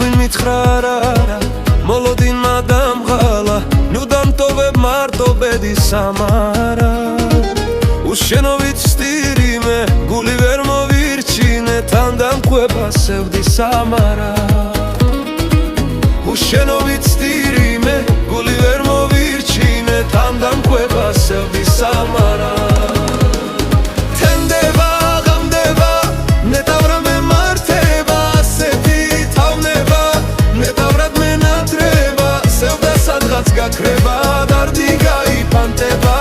ხვინ მითხრარა მოლოდინ მადამღალა ნუ დამტოვებ მარტო ბედი სამარა უშენობით სტირიმე გული ვერ მოვირჩინე თან დამკვება სევდი სამარა უშენობით სტირიმე გული ვერ მოვირჩინე თან დამკვება სევდი სამარა გაქრება დარდი გაიფანტება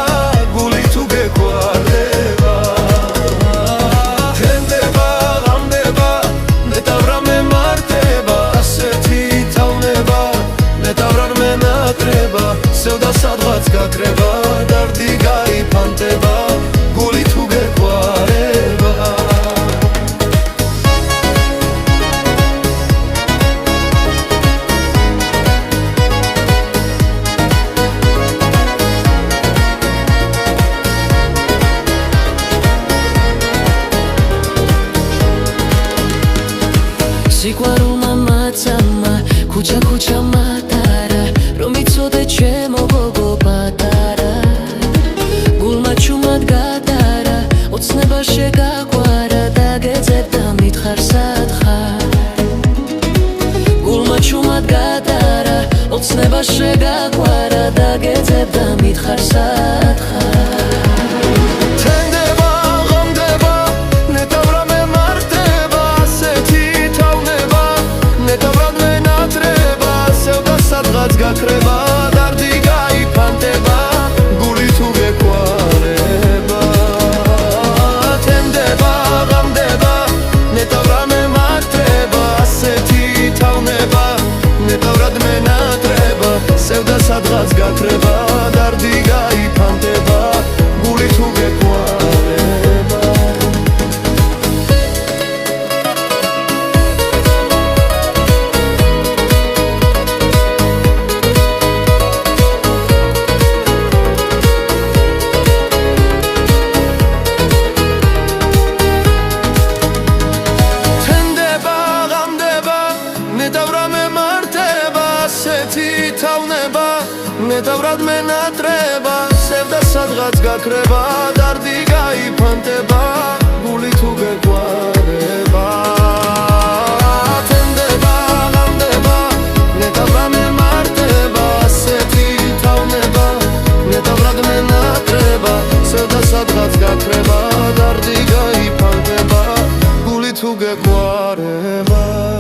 გული თუ გეგვარდება თენდება ღამდება ნეტავრა მემართება ასეთი თავნება ნეტავრად მენატრება სევდა სადღაც გაქრება დარდი გაიფანტება გული თუ გეგვარდება სიყვარულმა მაცამა ქუჩა მატარა რომ იცოდე ჩემო გოგო პატარა გულმა ჩუმად გადარა ოცნება შეგაყვარა დაგეძებ და მითხარ სათხარ გულმა ჩუმად გადარა ოცნება შეგაყვარა დაგეძებ და მითხარ სათხარ გაქრება დარდი გაიფანტება გული თუ გეგვარება თენდება ღამდება ნეტავრა მემართება ასეთი თავნება ნეტავრად მენატრება სევდა სადღაც გაქრება დარდი გაიფანტება გული თუ გეგვარება ნეტავრად მენატრება სევდა სადღაც გაქრება დარდი გაიფანტება გული თუ გეგვარება თენდება ღამდება ნეტავრა მემართება ასეთი თავნება ნეტავრად მენატრება სევდა სადღაც გაქრება დარდი გაიფანტება გული თუ გეგვარება